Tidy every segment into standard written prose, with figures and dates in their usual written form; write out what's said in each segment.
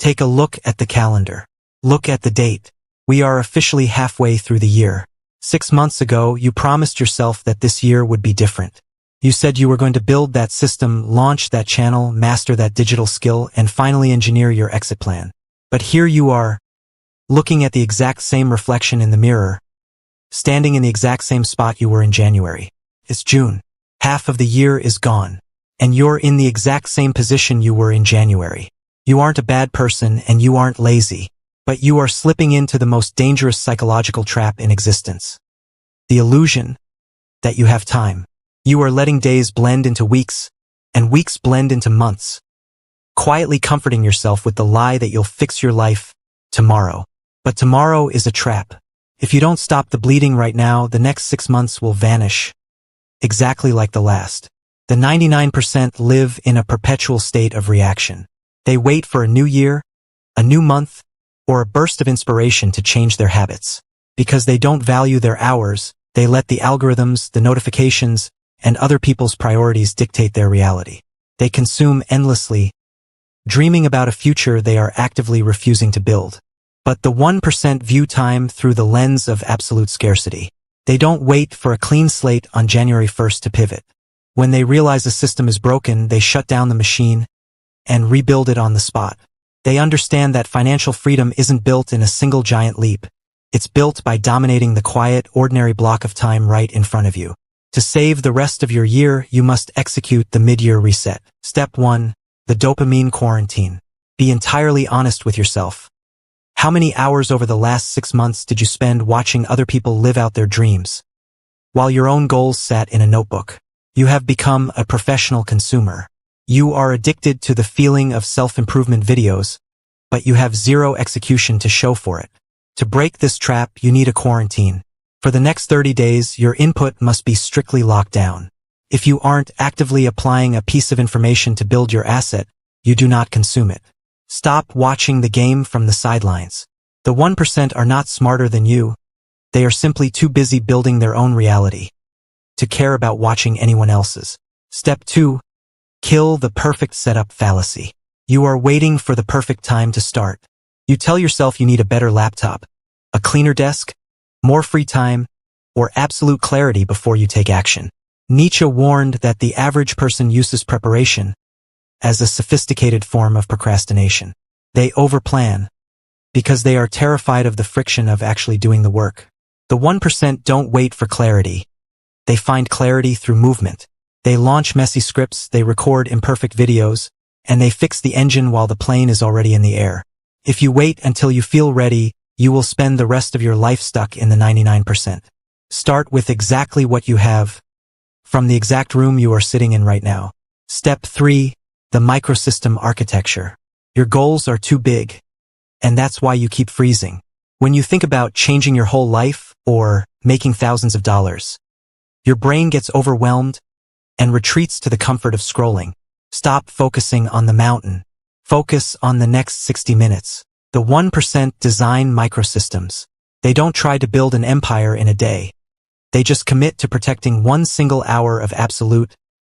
Take a look at the calendar. Look at the date. We are officially halfway through the year. 6 months ago, you promised yourself that this year would be different. You said you were going to build that system, launch that channel, master that digital skill, and finally engineer your exit plan. But here you are, looking at the exact same reflection in the mirror, standing in the exact same spot you were in January. It's June. Half of the year is gone. And you're in the exact same position you were in January. You aren't a bad person and you aren't lazy. But you are slipping into the most dangerous psychological trap in existence. The illusion that you have time. You are letting days blend into weeks, and weeks blend into months, quietly comforting yourself with the lie that you'll fix your life tomorrow. But tomorrow is a trap. If you don't stop the bleeding right now, the next 6 months will vanish, exactly like the last. The 99% live in a perpetual state of reaction. They wait for a new year, a new month, or a burst of inspiration to change their habits. Because they don't value their hours, they let the algorithms, the notifications, and other people's priorities dictate their reality. They consume endlessly, dreaming about a future they are actively refusing to build. But the 1% view time through the lens of absolute scarcity. They don't wait for a clean slate on January 1st to pivot. When they realize a system is broken, they shut down the machine and rebuild it on the spot. They understand that financial freedom isn't built in a single giant leap. It's built by dominating the quiet, ordinary block of time right in front of you. To save the rest of your year, you must execute the mid-year reset. Step 1. The dopamine quarantine. Be entirely honest with yourself. How many hours over the last 6 months did you spend watching other people live out their dreams, while your own goals sat in a notebook? You have become a professional consumer. You are addicted to the feeling of self-improvement videos, but you have zero execution to show for it. To break this trap, you need a quarantine. For the next 30 days, your input must be strictly locked down. If you aren't actively applying a piece of information to build your asset, you do not consume it. Stop watching the game from the sidelines. The 1% are not smarter than you. They are simply too busy building their own reality to care about watching anyone else's. Step 2. Kill the perfect setup fallacy. You are waiting for the perfect time to start. You tell yourself you need a better laptop, a cleaner desk, more free time, or absolute clarity before you take action. Nietzsche warned that the average person uses preparation as a sophisticated form of procrastination. They overplan because they are terrified of the friction of actually doing the work. The 1% don't wait for clarity. They find clarity through movement. They launch messy scripts, they record imperfect videos, and they fix the engine while the plane is already in the air. If you wait until you feel ready, you will spend the rest of your life stuck in the 99%. Start with exactly what you have, from the exact room you are sitting in right now. Step 3. The microsystem architecture. Your goals are too big, and that's why you keep freezing. When you think about changing your whole life or making thousands of dollars, your brain gets overwhelmed and retreats to the comfort of scrolling. Stop focusing on the mountain. Focus on the next 60 minutes. The 1% design microsystems. They don't try to build an empire in a day. They just commit to protecting 1 single hour of absolute,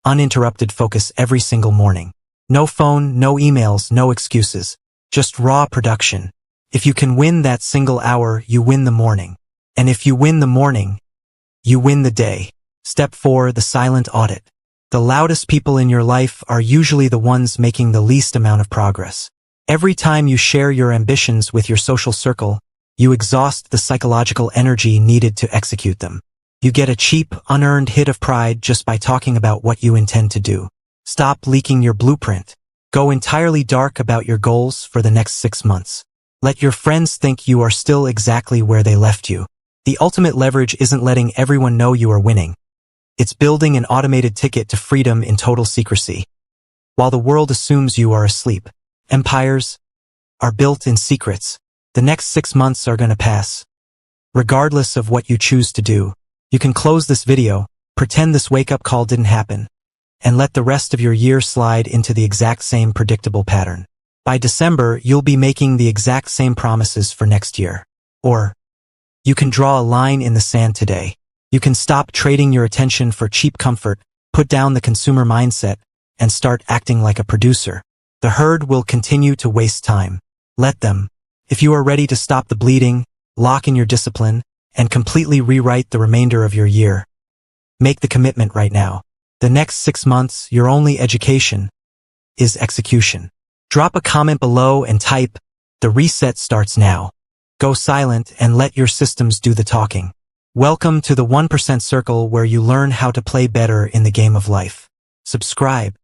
uninterrupted focus every single morning. No phone, no emails, no excuses. Just raw production. If you can win that single hour, you win the morning. And if you win the morning, you win the day. Step 4. The silent audit. The loudest people in your life are usually the ones making the least amount of progress. Every time you share your ambitions with your social circle, you exhaust the psychological energy needed to execute them. You get a cheap, unearned hit of pride just by talking about what you intend to do. Stop leaking your blueprint. Go entirely dark about your goals for the next 6 months. Let your friends think you are still exactly where they left you. The ultimate leverage isn't letting everyone know you are winning. It's building an automated ticket to freedom in total secrecy. While the world assumes you are asleep, empires are built in secrets. The next 6 months are gonna pass. Regardless of what you choose to do, you can close this video, pretend this wake-up call didn't happen, and let the rest of your year slide into the exact same predictable pattern. By December, you'll be making the exact same promises for next year. Or, you can draw a line in the sand today. You can stop trading your attention for cheap comfort, put down the consumer mindset, and start acting like a producer. The herd will continue to waste time. Let them. If you are ready to stop the bleeding, lock in your discipline, and completely rewrite the remainder of your year, make the commitment right now. The next 6 months, your only education is execution. Drop a comment below and type, "The reset starts now." Go silent and let your systems do the talking. Welcome to the 1% Circle, where you learn how to play better in the game of life. Subscribe